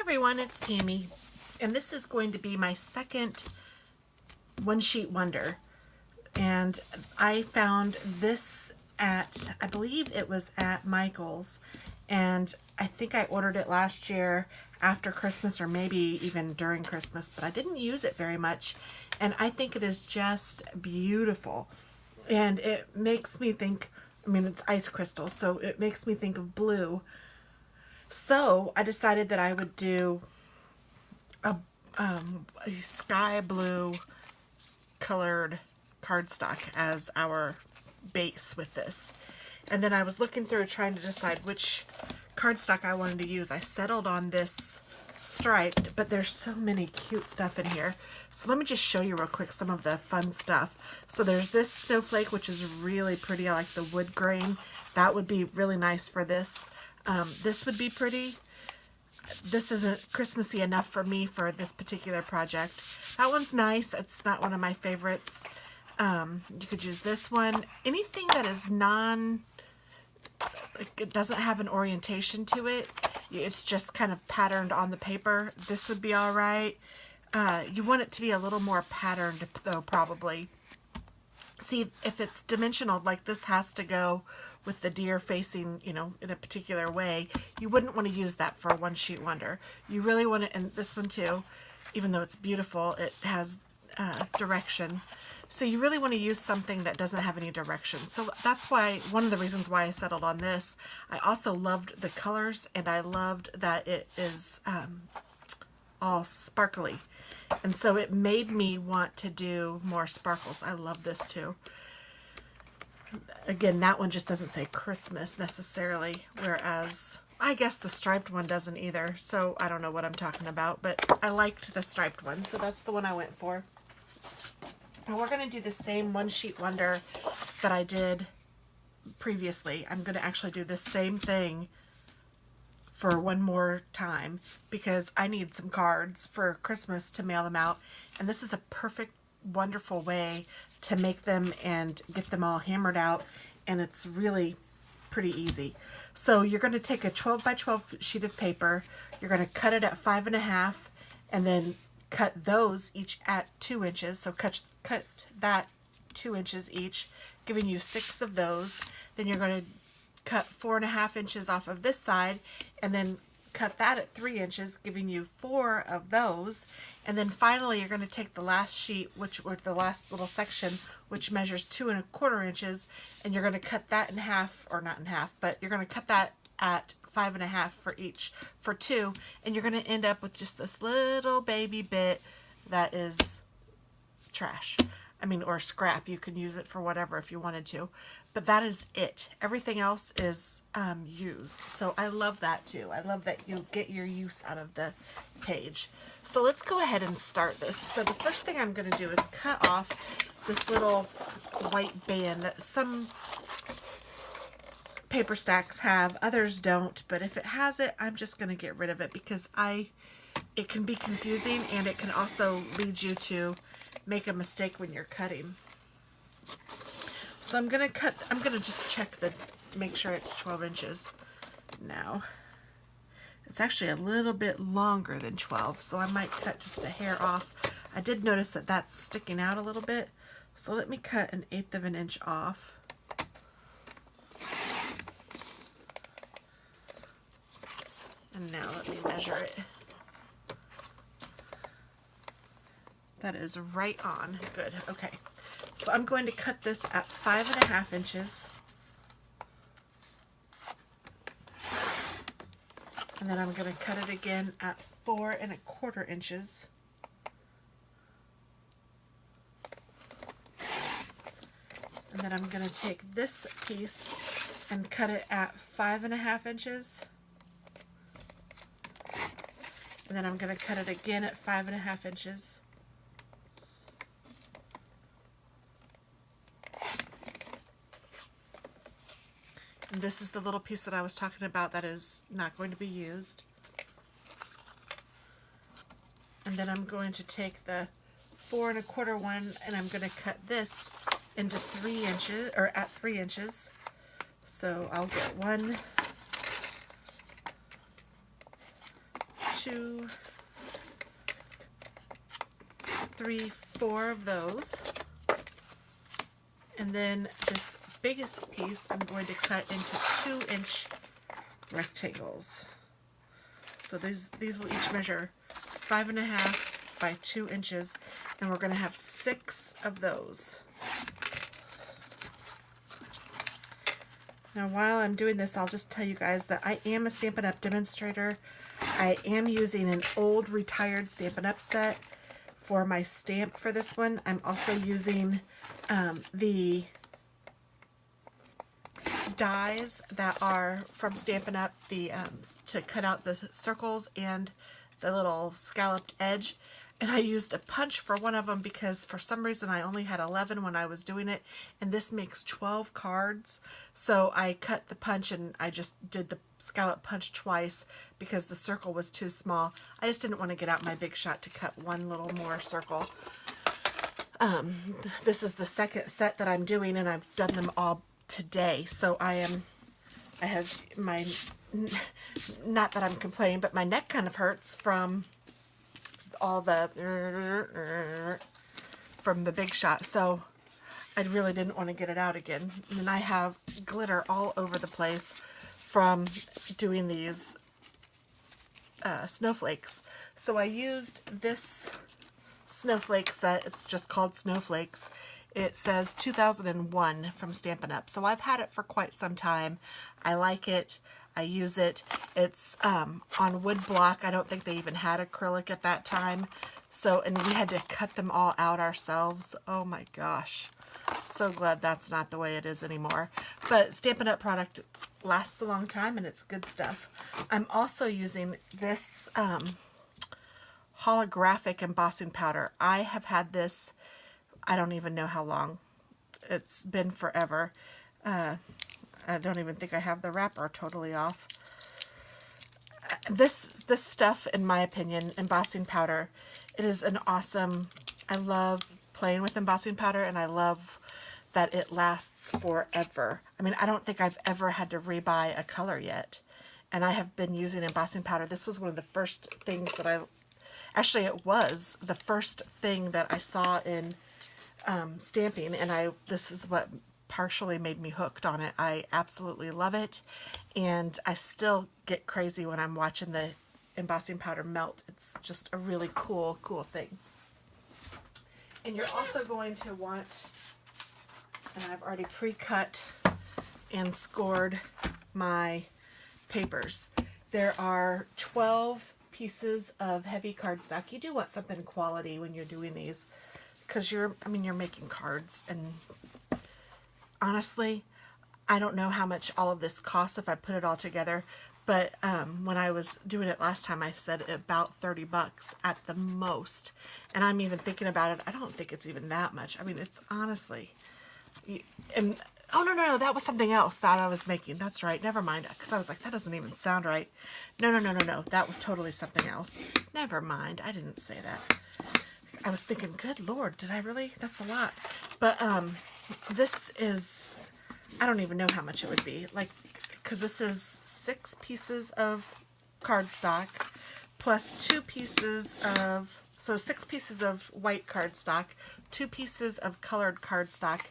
everyone, it's Tammy, and this is going to be my second one sheet wonder. And I found this at, I believe it was at Michael's, and I think I ordered it last year after Christmas or maybe even during Christmas, but I didn't use it very much, and I think it is just beautiful. And it makes me think, I mean, it's ice crystal, so it makes me think of blue. So I decided that I would do a sky blue colored cardstock as our base with this. And then I was looking through trying to decide which cardstock I wanted to use. I settled on this striped, but there's so many cute stuff in here. So let me just show you real quick some of the fun stuff. So there's this snowflake, which is really pretty. I like the wood grain. That would be really nice for this. This would be pretty. This isn't Christmassy enough for me for this particular project. That one's nice. It's not one of my favorites. You could use this one. Anything that is it doesn't have an orientation to it. It's just kind of patterned on the paper. This would be all right. You want it to be a little more patterned though, probably. See, if it's dimensional, like this has to go with the deer facing, you know, in a particular way, you wouldn't want to use that for a one sheet wonder. You really want it, and this one too, even though it's beautiful, it has direction. So you really want to use something that doesn't have any direction. So that's why, one of the reasons why I settled on this. I also loved the colors, and I loved that it is all sparkly. And so it made me want to do more sparkles. I love this too. Again, that one just doesn't say Christmas necessarily, whereas I guess the striped one doesn't either. So I don't know what I'm talking about, but I liked the striped one, so that's the one I went for. And we're going to do the same one sheet wonder that I did previously. I'm going to actually do the same thing for one more time because I need some cards for Christmas to mail them out, and this is a perfect, wonderful way to make them and get them all hammered out, and it's really pretty easy. So you're going to take a 12 by 12 sheet of paper, you're going to cut it at 5.5, and then cut those each at 2 inches. So cut that 2 inches each, giving you 6 of those. Then you're going to cut 4.5 inches off of this side, and then cut that at 3 inches, giving you 4 of those. And then finally you're going to take the last sheet, or the last little section, which measures 2.25 inches, and you're going to cut that in half, or not in half, but you're going to cut that at 5.5 for each, for 2, and you're going to end up with just this little baby bit that is trash. I mean, or scrap. You can use it for whatever if you wanted to, but that is it. Everything else is used. So I love that too. I love that you get your use out of the page. So let's go ahead and start this. So the first thing I'm going to do is cut off this little white band that some paper stacks have, others don't, but if it has it, I'm just going to get rid of it because it can be confusing, and it can also lead you to make a mistake when you're cutting. So I'm going to just check make sure it's 12 inches now. It's actually a little bit longer than 12, so I might cut just a hair off. I did notice that that's sticking out a little bit, so let me cut 1/8 of an inch off. And now let me measure it. That is right on. Good. Okay. So I'm going to cut this at 5.5 inches. And then I'm going to cut it again at 4.25 inches. And then I'm going to take this piece and cut it at 5.5 inches. And then I'm going to cut it again at 5.5 inches. And this is the little piece that I was talking about that is not going to be used. And then I'm going to take the 4.25 one, and I'm going to cut this into 3 inches, or at 3 inches. So I'll get 1, 2, 3, 4 of those. And then this biggest piece I'm going to cut into 2-inch rectangles. So these will each measure 5.5 by 2 inches, and we're going to have 6 of those. Now while I'm doing this, I'll just tell you guys that I am a Stampin' Up! Demonstrator. I am using an old retired Stampin' Up! Set for my stamp for this one. I'm also using the dies that are from Stampin' Up! To cut out the circles and the little scalloped edge. And I used a punch for one of them because for some reason I only had 11 when I was doing it, and this makes 12 cards. So I cut the punch and I just did the scallop punch twice because the circle was too small. I just didn't want to get out my Big Shot to cut one little more circle. This is the second set that I'm doing, and I've done them all today. So I have my, not that I'm complaining, but my neck kind of hurts from all the from the Big Shot, so I really didn't want to get it out again. And I have glitter all over the place from doing these snowflakes. So I used this snowflake set. It's just called Snowflakes. It says 2001 from Stampin' Up! So I've had it for quite some time. I like it. I use it. It's on wood block. I don't think they even had acrylic at that time. So, and we had to cut them all out ourselves. Oh my gosh. So glad that's not the way it is anymore. But Stampin' Up! Product lasts a long time and it's good stuff. I'm also using this holographic embossing powder. I have had this, I don't even know how long. It's been forever. I don't even think I have the wrapper totally off. This stuff, in my opinion, embossing powder, it is an awesome, I love playing with embossing powder, and I love that it lasts forever. I mean, I don't think I've ever had to rebuy a color yet, and I have been using embossing powder. This was one of the first things that actually it was the first thing that I saw in stamping, and this is what partially made me hooked on it. I absolutely love it, and I still get crazy when I'm watching the embossing powder melt. It's just a really cool thing. And you're also going to want, and I've already pre-cut and scored my papers. There are 12 pieces of heavy cardstock. You do want something quality when you're doing these, because you're making cards, and honestly, I don't know how much all of this costs if I put it all together, but when I was doing it last time, I said about 30 bucks at the most, and I'm even thinking about it. I don't think it's even that much. I mean, it's honestly, and oh no, that was something else that I was making. That's right, never mind, because I was like, that doesn't even sound right. No, that was totally something else. Never mind, I didn't say that. I was thinking, good Lord, did I really? That's a lot. But this is, I don't even know how much it would be, like, because this is 6 pieces of cardstock plus 2 pieces of, so 6 pieces of white cardstock, 2 pieces of colored cardstock,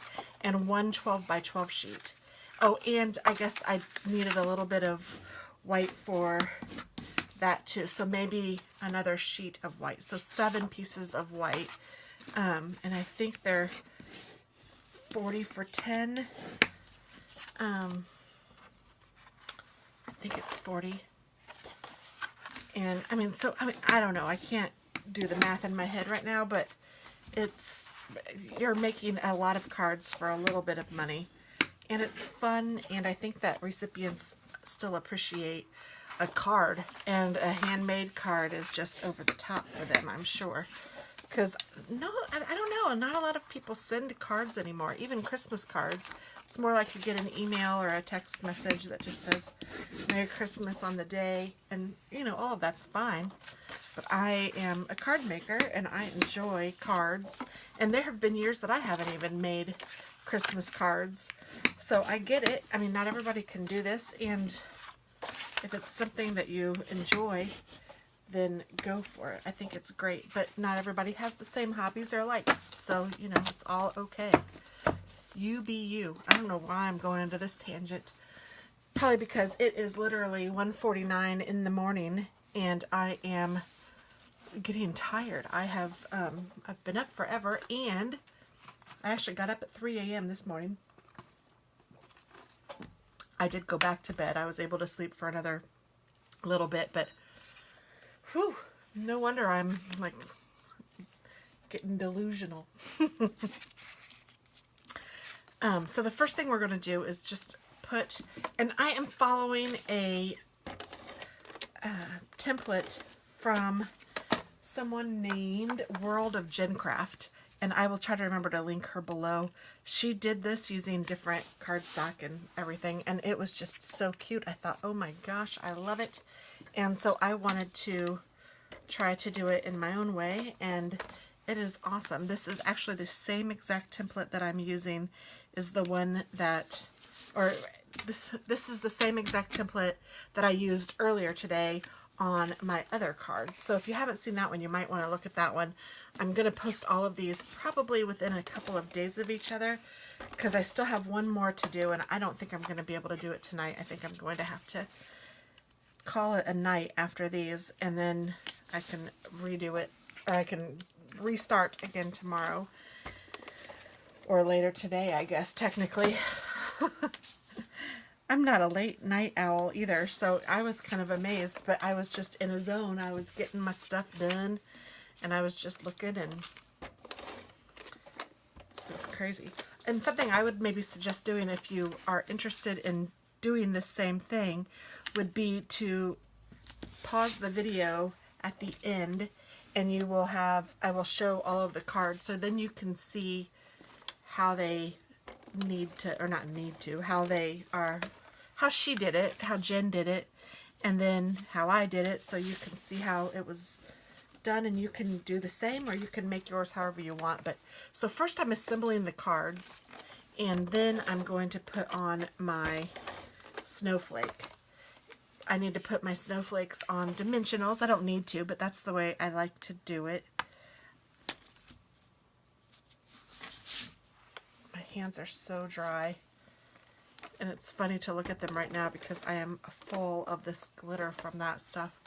and 1 12 by 12 sheet. Oh, and I guess I needed a little bit of white for that too, so maybe another sheet of white. So 7 pieces of white, and I think they're 40 for 10. I think it's 40. And I mean, I don't know. I can't do the math in my head right now, but you're making a lot of cards for a little bit of money, and it's fun. And I think that recipients still appreciate a card, and a handmade card is just over the top for them, I'm sure. Because, no, I don't know, not a lot of people send cards anymore, even Christmas cards. It's more like you get an email or a text message that just says, Merry Christmas on the day, and, you know, all of that's fine. But I am a card maker, and I enjoy cards, and there have been years that I haven't even made Christmas cards, so I get it. I mean, not everybody can do this, and if it's something that you enjoy, then go for it. I think it's great, but not everybody has the same hobbies or likes, so, you know, it's all okay. You be you. I don't know why I'm going into this tangent. Probably because it is literally 1:49 in the morning, and I am getting tired. I've been up forever, and I actually got up at 3 a.m. this morning. I did go back to bed. I was able to sleep for another little bit, but whew, no wonder I'm like getting delusional. So the first thing we're going to do is just put, and I am following a template from someone named World of Gencraft, and I will try to remember to link her below. She did this using different cardstock and everything, and it was just so cute. I thought, oh my gosh, I love it. And so I wanted to try to do it in my own way, and it is awesome. This is actually the same exact template that I'm using is the one that, or this is the same exact template that I used earlier today on my other cards. So if you haven't seen that one, you might want to look at that one. I'm going to post all of these probably within a couple of days of each other, because I still have one more to do, and I don't think I'm going to be able to do it tonight. I think I'm going to have to call it a night after these, and then I can redo it, or I can restart again tomorrow, or later today, I guess, technically. I'm not a late night owl either, so I was kind of amazed, but I was just in a zone. I was getting my stuff done, and I was just looking, and it was crazy. And something I would maybe suggest doing if you are interested in doing the same thing would be to pause the video at the end, and you will have, I will show all of the cards, so then you can see how they need to, or not need to, how they are, how she did it, how Jen did it, and then how I did it, so you can see how it was done, and you can do the same, or you can make yours however you want. But so first I'm assembling the cards, and then I'm going to put on my snowflake. I need to put my snowflakes on dimensionals. I don't need to, but that's the way I like to do it. My hands are so dry, and it's funny to look at them right now because I am full of this glitter from that stuff,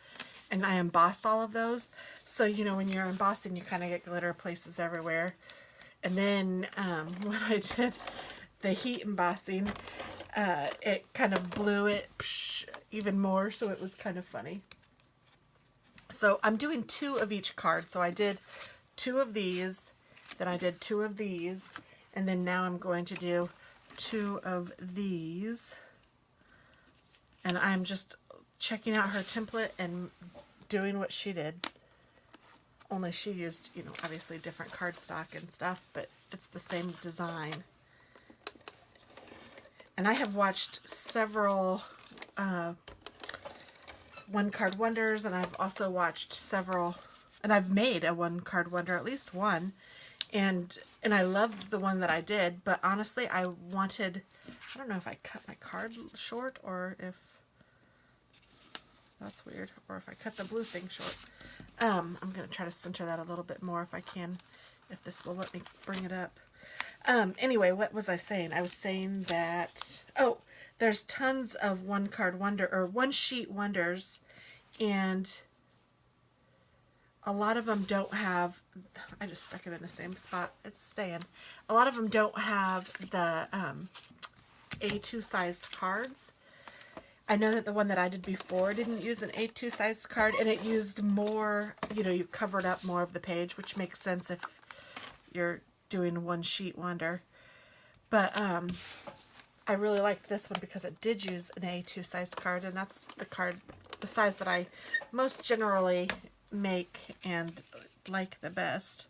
and I embossed all of those. So you know, when you're embossing, you kind of get glitter places everywhere. And then when I did the heat embossing, it kind of blew it even more, so it was kind of funny. So I'm doing 2 of each card. So I did 2 of these, then I did 2 of these, and then now I'm going to do 2 of these. And I'm just checking out her template and doing what she did. Only she used, you know, obviously different cardstock and stuff, but it's the same design. And I have watched several One Card Wonders, and I've also watched several, and I've made a One Card Wonder, at least one, and I loved the one that I did, but honestly I wanted, I don't know if I cut my card short, or if, that's weird, or if I cut the blue thing short. I'm going to try to center that a little bit more if I can, if this will let me bring it up. Anyway, what was I saying? I was saying that, oh, there's tons of One Card Wonder, or one sheet wonders, and a lot of them don't have, I just stuck it in the same spot, it's staying. A lot of them don't have the A2 sized cards. I know that the one that I did before didn't use an A2 sized card, and it used more, you know, you covered up more of the page, which makes sense if you're doing one sheet wonder. But I really liked this one because it did use an A2 sized card, and that's the card, the size that I most generally make and like the best.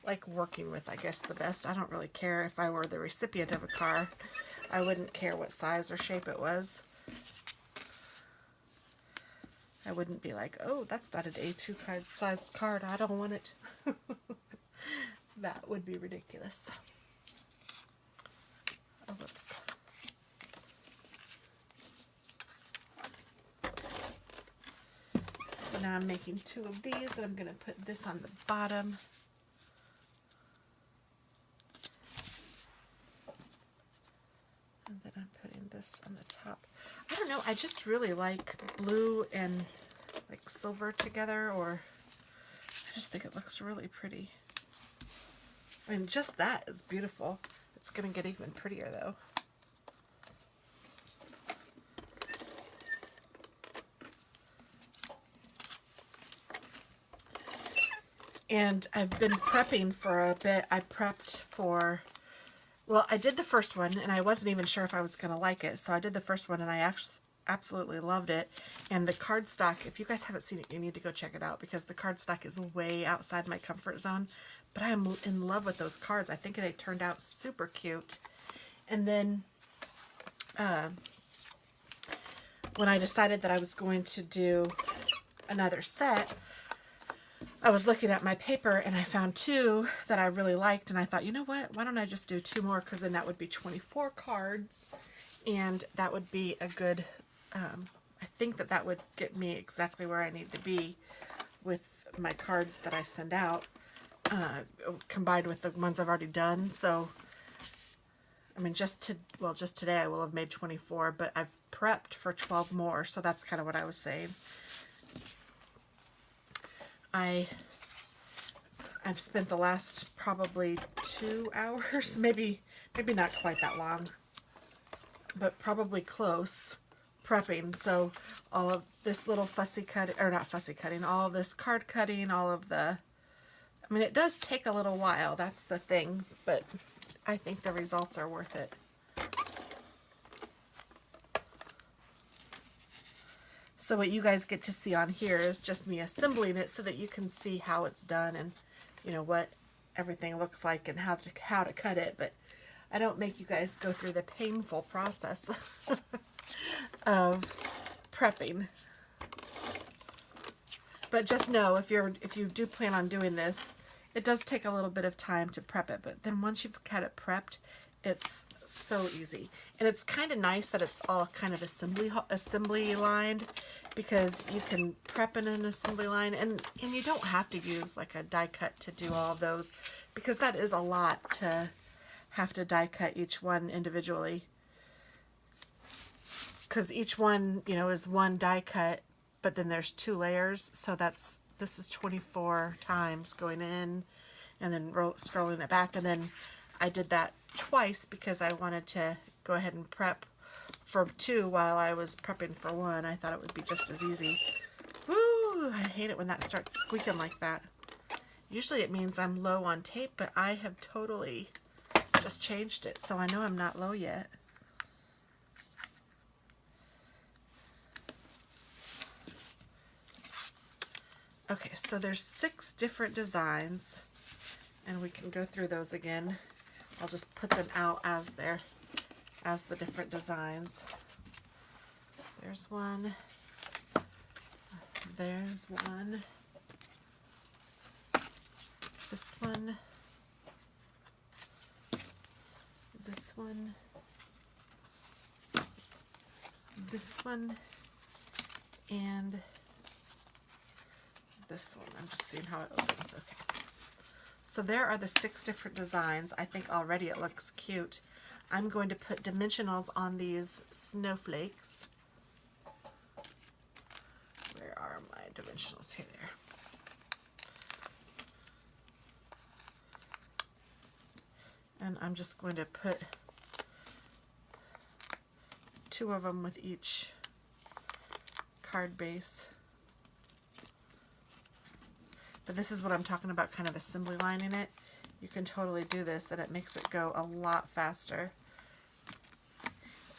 Like working with, I guess, the best. I don't really care if I were the recipient of a card. I wouldn't care what size or shape it was. I wouldn't be like, oh, that's not an A2 card sized card, I don't want it. That would be ridiculous. Oh, whoops. So now I'm making 2 of these, and I'm going to put this on the bottom. And then I'm putting this on the top. I don't know, I just really like blue and like silver together, or I just think it looks really pretty. I mean, just that is beautiful. It's going to get even prettier though. And I've been prepping for a bit. I prepped for, well, I did the first one and I wasn't even sure if I was going to like it. So I did the first one and I actually absolutely loved it. And the cardstock, if you guys haven't seen it, you need to go check it out because the cardstock is way outside my comfort zone. But I am in love with those cards. I think they turned out super cute. And then when I decided that I was going to do another set, I was looking at my paper and I found 2 that I really liked, and I thought, you know what, why don't I just do 2 more, because then that would be 24 cards, and that would be a good, I think that that would get me exactly where I need to be with my cards that I send out, combined with the ones I've already done. So, I mean, just today I will have made 24, but I've prepped for 12 more, so that's kind of what I was saying. I've spent the last probably 2 hours, maybe not quite that long, but probably close, prepping. So all of this little fussy cut, or not fussy cutting, all of this card cutting, all of the, I mean, it does take a little while, that's the thing, but I think the results are worth it. So what you guys get to see on here is just me assembling it so that you can see how it's done and, you know, what everything looks like and how to cut it. But I don't make you guys go through the painful process of prepping. But just know, if you do plan on doing this, it does take a little bit of time to prep it. But then once you've got it prepped, it's so easy. And it's kind of nice that it's all kind of assembly lined, because you can prep in an assembly line, and you don't have to use like a die cut to do all of those, because that is a lot to have to die cut each one individually, because each one, you know, is one die cut, but then there's 2 layers, so this is 24 times going in and then scrolling it back. And then I did that twice because I wanted to go ahead and prep for 2 while I was prepping for 1. I thought it would be just as easy. Woo! I hate it when that starts squeaking like that. Usually it means I'm low on tape, but I have totally just changed it, so I know I'm not low yet. Okay, so there's 6 different designs, and we can go through those again. I'll just put them out as the different designs. There's one. There's one. This one. This one. This one. And this one. I'm just seeing how it opens. Okay. So there are the 6 different designs. I think already it looks cute. I'm going to put dimensionals on these snowflakes. Where are my dimensionals? Here they are. And I'm just going to put 2 of them with each card base. But this is what I'm talking about, kind of assembly lining it. You can totally do this and it makes it go a lot faster.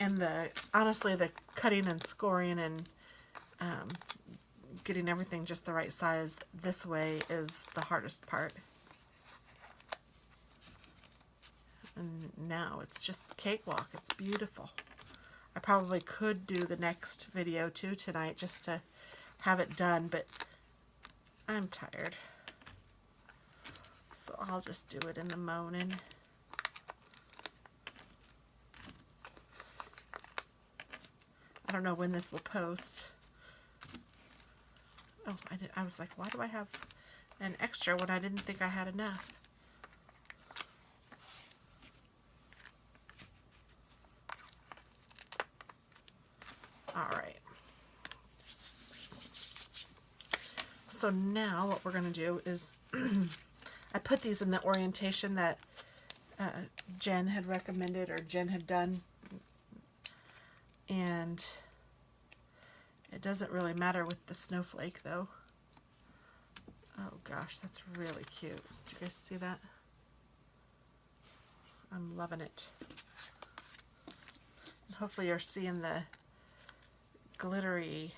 And honestly, the cutting and scoring and getting everything just the right size this way is the hardest part. And now it's just cakewalk. It's beautiful. I probably could do the next video too tonight just to have it done, but I'm tired. So I'll just do it in the morning. I don't know when this will post. Oh, I was like, why do I have an extra when I didn't think I had enough? All right. So now what we're going to do is I put these in the orientation that Jen had recommended or Jen had done. And it doesn't really matter with the snowflake though. Oh gosh, that's really cute. Did you guys see that? I'm loving it. And hopefully you're seeing the glittery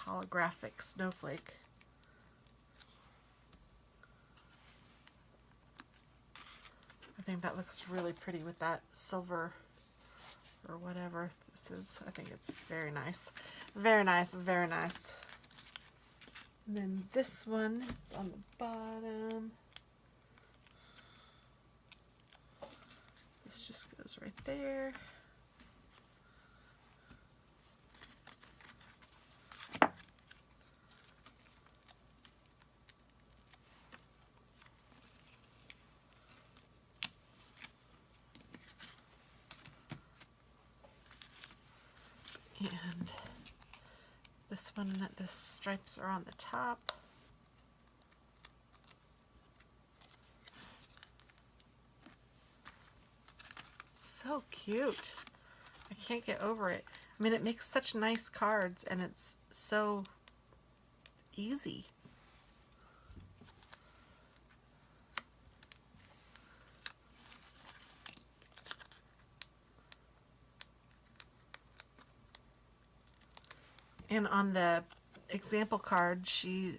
holographic snowflake. I think that looks really pretty with that silver or whatever this is. I think it's very nice. Very nice, very nice. And then this one is on the bottom. This just goes right there. And this one, the stripes are on the top. So cute. I can't get over it. I mean, it makes such nice cards and it's so easy. And on the example card, she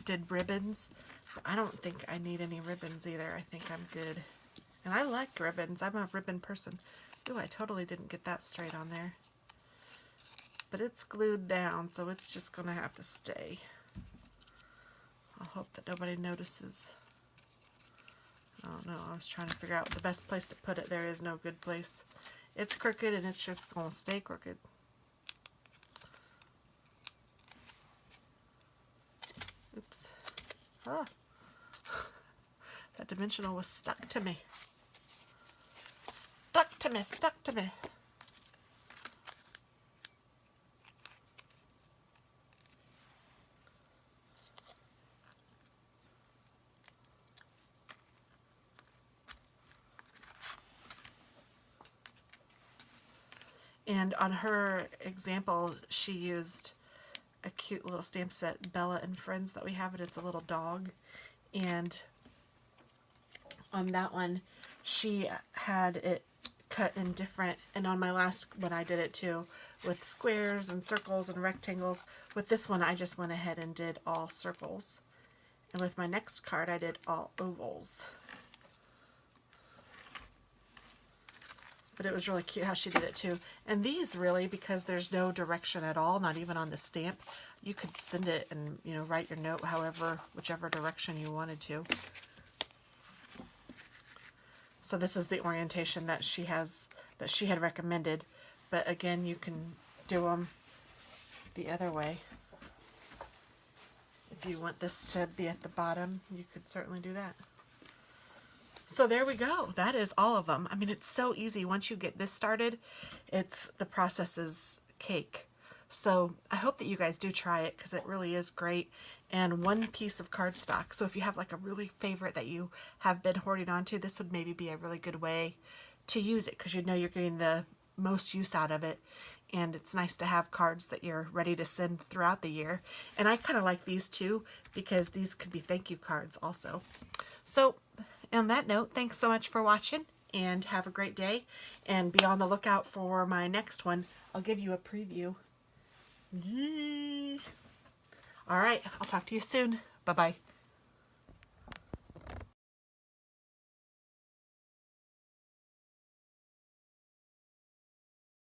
did ribbons. I don't think I need any ribbons either. I think I'm good. And I like ribbons. I'm a ribbon person. Ooh, I totally didn't get that straight on there. But it's glued down, so it's just going to have to stay. I'll hope that nobody notices. I don't know. I was trying to figure out the best place to put it. There is no good place. It's crooked and it's just going to stay crooked. Oops. Ah. That dimensional was stuck to me. Stuck to me, stuck to me. And on her example, she used a cute little stamp set, Bella and Friends, that we have, and it's a little dog. And on that one, she had it cut in different, and on my last one I did it too, with squares and circles and rectangles. With this one, I just went ahead and did all circles. And with my next card, I did all ovals. But it was really cute how she did it too. And these really, because there's no direction at all, not even on the stamp, you could send it and, you know, write your note however, whichever direction you wanted to. So this is the orientation that she had recommended. But again, you can do them the other way. If you want this to be at the bottom, you could certainly do that. So there we go. That is all of them. I mean, it's so easy. Once you get this started, the process is cake. So I hope that you guys do try it because it really is great. And one piece of cardstock. So if you have like a really favorite that you have been hoarding onto, this would maybe be a really good way to use it because you know you're getting the most use out of it. And it's nice to have cards that you're ready to send throughout the year. And I kind of like these too because these could be thank you cards also. So on that note, thanks so much for watching and have a great day. And be on the lookout for my next one. I'll give you a preview. Yee. All right, I'll talk to you soon. Bye-bye.